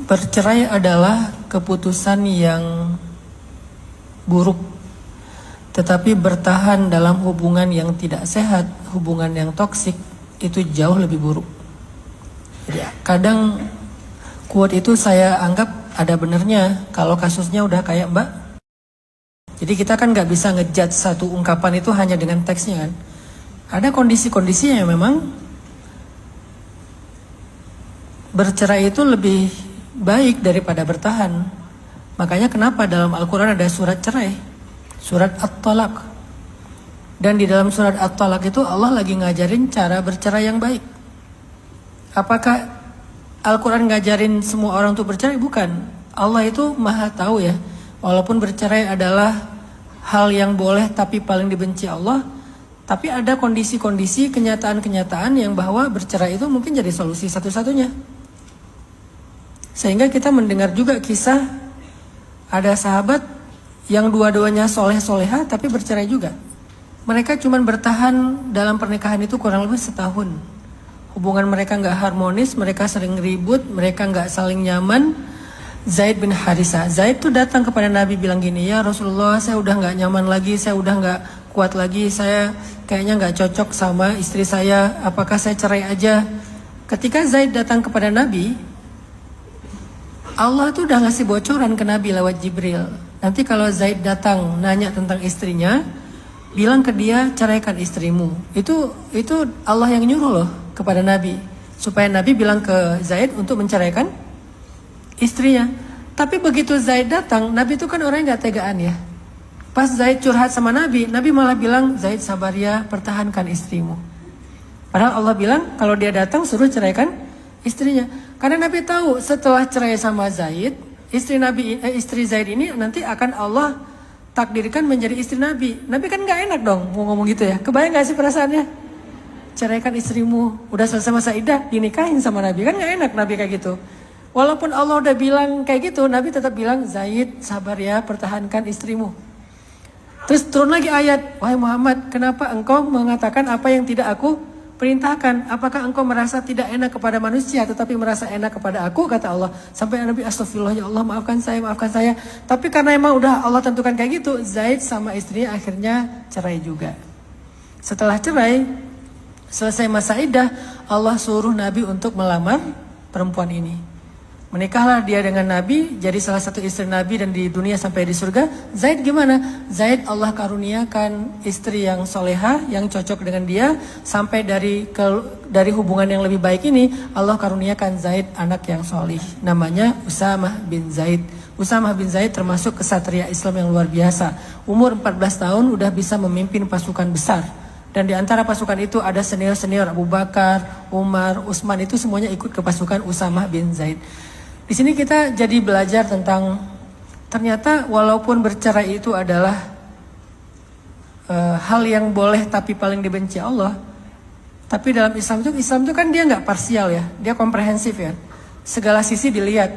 Bercerai adalah keputusan yang buruk, tetapi bertahan dalam hubungan yang tidak sehat, hubungan yang toksik, itu jauh lebih buruk. Jadi kadang quote itu saya anggap ada benernya kalau kasusnya udah kayak Mbak. Jadi kita kan gak bisa ngejudge satu ungkapan itu hanya dengan teksnya kan. Ada kondisi-kondisi yang memang bercerai itu lebih baik daripada bertahan. Makanya kenapa dalam Al-Quran ada surat cerai, surat At-Talaq. Dan di dalam surat At-Talaq itu Allah lagi ngajarin cara bercerai yang baik. Apakah Al-Quran ngajarin semua orang untuk bercerai? Bukan. Allah itu maha tahu ya. Walaupun bercerai adalah hal yang boleh tapi paling dibenci Allah, tapi ada kondisi-kondisi, kenyataan-kenyataan yang bahwa bercerai itu mungkin jadi solusi satu-satunya. Sehingga kita mendengar juga kisah ada sahabat yang dua-duanya soleh-soleha tapi bercerai juga. Mereka cuma bertahan dalam pernikahan itu kurang lebih setahun. Hubungan mereka gak harmonis, mereka sering ribut, mereka gak saling nyaman. Zaid bin Harisah, Zaid tuh datang kepada Nabi bilang gini, ya Rasulullah, saya udah gak nyaman lagi, saya udah gak kuat lagi, saya kayaknya gak cocok sama istri saya, apakah saya cerai aja? Ketika Zaid datang kepada Nabi, Allah tuh udah ngasih bocoran ke Nabi lewat Jibril. Nanti kalau Zaid datang nanya tentang istrinya, bilang ke dia, ceraikan istrimu. Itu Allah yang nyuruh loh kepada Nabi, supaya Nabi bilang ke Zaid untuk menceraikan istrinya. Tapi begitu Zaid datang, Nabi itu kan orang yang gak tegaan ya. Pas Zaid curhat sama Nabi, Nabi malah bilang, Zaid sabar ya, pertahankan istrimu. Padahal Allah bilang kalau dia datang suruh ceraikan istrinya. Karena Nabi tahu setelah cerai sama Zaid, istri Zaid ini nanti akan Allah takdirkan menjadi istri Nabi. Nabi kan gak enak dong mau ngomong gitu ya. Kebayang gak sih perasaannya? Ceraikan istrimu, udah selesai masa iddah, dinikahin sama Nabi. Kan gak enak Nabi kayak gitu. Walaupun Allah udah bilang kayak gitu, Nabi tetap bilang, Zaid sabar ya, pertahankan istrimu. Terus turun lagi ayat, wahai Muhammad, kenapa engkau mengatakan apa yang tidak aku perintahkan? Apakah engkau merasa tidak enak kepada manusia tetapi merasa enak kepada aku, kata Allah. Sampai Nabi, astagfirullah ya Allah, maafkan saya. Tapi karena emang udah Allah tentukan kayak gitu, Zaid sama istrinya akhirnya cerai juga. Setelah cerai, selesai masa iddah, Allah suruh Nabi untuk melamar perempuan ini. Menikahlah dia dengan Nabi, jadi salah satu istri Nabi dan di dunia sampai di surga. Zaid gimana? Zaid Allah karuniakan istri yang soleha, yang cocok dengan dia. Sampai dari hubungan yang lebih baik ini, Allah karuniakan Zaid anak yang solih. Namanya Usamah bin Zaid. Usamah bin Zaid termasuk kesatria Islam yang luar biasa. Umur 14 tahun udah bisa memimpin pasukan besar. Dan di antara pasukan itu ada senior-senior Abu Bakar, Umar, Utsman, itu semuanya ikut ke pasukan Usamah bin Zaid. Di sini kita jadi belajar tentang ternyata walaupun bercerai itu adalah hal yang boleh tapi paling dibenci Allah. Tapi dalam Islam itu kan dia nggak parsial ya, dia komprehensif ya. Segala sisi dilihat.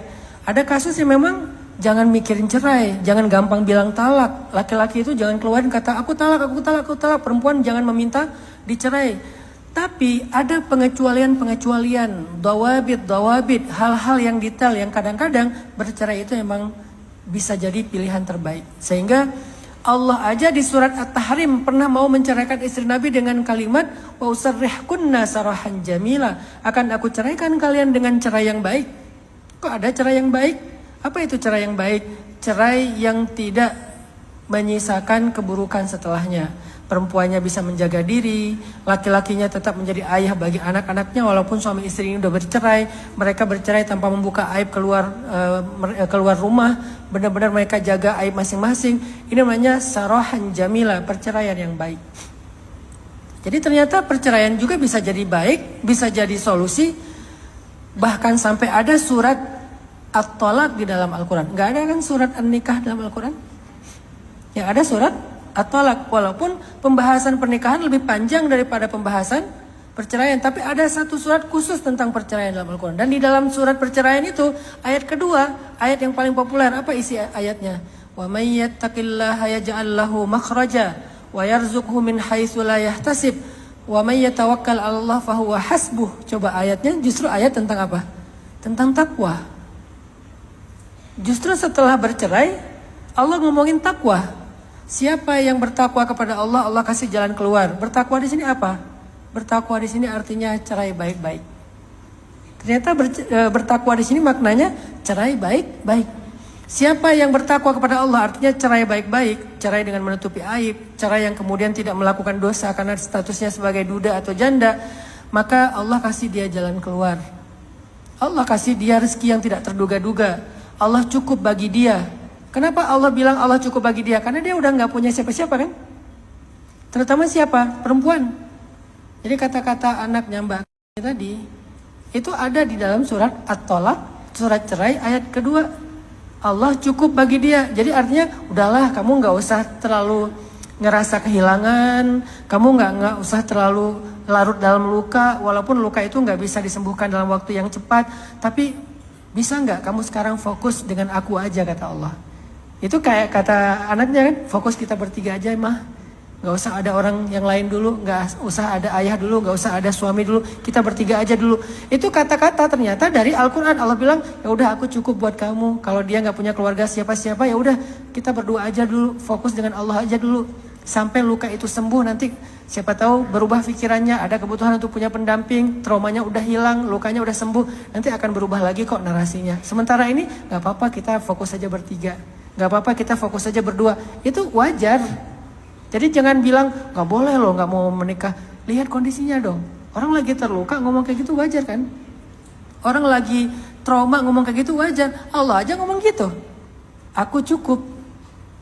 Ada kasus yang memang jangan mikirin cerai, jangan gampang bilang talak. Laki-laki itu jangan keluarin kata aku talak. Perempuan jangan meminta dicerai. Tapi ada pengecualian, dawabit, hal-hal yang detail yang kadang-kadang bercerai itu memang bisa jadi pilihan terbaik. Sehingga Allah aja di surat At-Tahrim pernah mau menceraikan istri Nabi dengan kalimat wa usarrihkunna sarahan jamila, akan aku ceraikan kalian dengan cerai yang baik. Kok ada cerai yang baik? Apa itu cerai yang baik? Cerai yang tidak menyisakan keburukan setelahnya. Perempuannya bisa menjaga diri, laki-lakinya tetap menjadi ayah bagi anak-anaknya walaupun suami istri ini udah bercerai. Mereka bercerai tanpa membuka aib keluar rumah, benar-benar mereka jaga aib masing-masing. Ini namanya sarahan jamila, perceraian yang baik. Jadi ternyata perceraian juga bisa jadi baik, bisa jadi solusi. Bahkan sampai ada surat At-Talaq di dalam Al-Quran. Gak ada kan surat An-Nikah dalam Al-Quran? Yang ada surat At-Talaq, walaupun pembahasan pernikahan lebih panjang daripada pembahasan perceraian, tapi ada satu surat khusus tentang perceraian dalam Al-Quran. Dan di dalam surat perceraian itu, ayat kedua, ayat yang paling populer, apa isi ayatnya? Wa may yattaqillaha yaj'al lahu makhraja wa yarzuqhu min haitsu la yahtasib wa may yatawakkal 'ala Allah fa huwa hasbuh. Coba ayatnya justru ayat tentang apa? Tentang takwa. Justru setelah bercerai, Allah ngomongin takwa. Siapa yang bertakwa kepada Allah, Allah kasih jalan keluar. Bertakwa di sini apa? Bertakwa di sini artinya cerai baik-baik. Ternyata bertakwa di sini maknanya cerai baik-baik. Siapa yang bertakwa kepada Allah artinya cerai baik-baik, cerai dengan menutupi aib, cerai yang kemudian tidak melakukan dosa karena statusnya sebagai duda atau janda, maka Allah kasih dia jalan keluar. Allah kasih dia rezeki yang tidak terduga-duga. Allah cukup bagi dia. Kenapa Allah bilang Allah cukup bagi dia? Karena dia udah nggak punya siapa-siapa kan? Terutama siapa? Perempuan. Jadi kata-kata anak nyamba tadi itu ada di dalam surat At-Tolak, surat cerai ayat kedua. Allah cukup bagi dia. Jadi artinya udahlah, kamu nggak usah terlalu ngerasa kehilangan, kamu nggak usah terlalu larut dalam luka, walaupun luka itu nggak bisa disembuhkan dalam waktu yang cepat, tapi bisa nggak kamu sekarang fokus dengan aku aja, kata Allah. Itu kayak kata anaknya kan, fokus kita bertiga aja mah. Gak usah ada orang yang lain dulu, gak usah ada ayah dulu, gak usah ada suami dulu, kita bertiga aja dulu. Itu kata-kata ternyata dari Al-Quran. Allah bilang, ya udah aku cukup buat kamu. Kalau dia gak punya keluarga siapa-siapa, ya udah kita berdua aja dulu, fokus dengan Allah aja dulu. Sampai luka itu sembuh, nanti siapa tahu berubah pikirannya, ada kebutuhan untuk punya pendamping, traumanya udah hilang, lukanya udah sembuh, nanti akan berubah lagi kok narasinya. Sementara ini gak apa-apa kita fokus aja bertiga, gak apa-apa kita fokus aja berdua, itu wajar. Jadi jangan bilang gak boleh loh, gak mau menikah. Lihat kondisinya dong. Orang lagi terluka ngomong kayak gitu wajar kan? Orang lagi trauma ngomong kayak gitu wajar. Allah aja ngomong gitu. Aku cukup.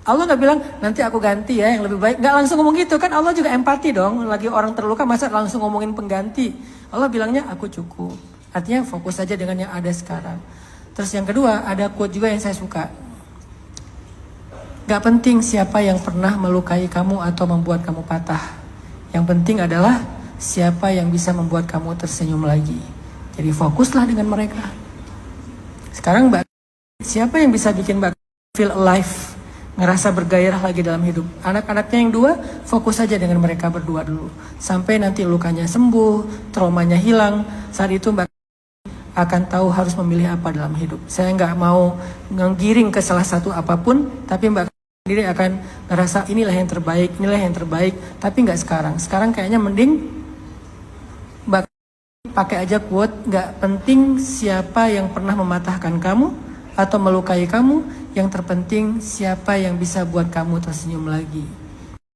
Allah gak bilang nanti aku ganti ya yang lebih baik. Gak langsung ngomong gitu kan. Allah juga empati dong. Lagi orang terluka masa langsung ngomongin pengganti. Allah bilangnya aku cukup. Artinya fokus aja dengan yang ada sekarang. Terus yang kedua ada quote juga yang saya suka. Gak penting siapa yang pernah melukai kamu atau membuat kamu patah. Yang penting adalah siapa yang bisa membuat kamu tersenyum lagi. Jadi fokuslah dengan mereka. Sekarang Mbak, siapa yang bisa bikin Mbak feel alive, ngerasa bergairah lagi dalam hidup? Anak-anaknya yang dua, fokus saja dengan mereka berdua dulu. Sampai nanti lukanya sembuh, traumanya hilang. Saat itu Mbak akan tahu harus memilih apa dalam hidup. Saya nggak mau ngiring ke salah satu apapun, tapi Mbak sendiri akan ngerasa inilah yang terbaik, tapi nggak sekarang. Sekarang kayaknya mending Mbak pakai aja quote, nggak penting siapa yang pernah mematahkan kamu atau melukai kamu, yang terpenting siapa yang bisa buat kamu tersenyum lagi.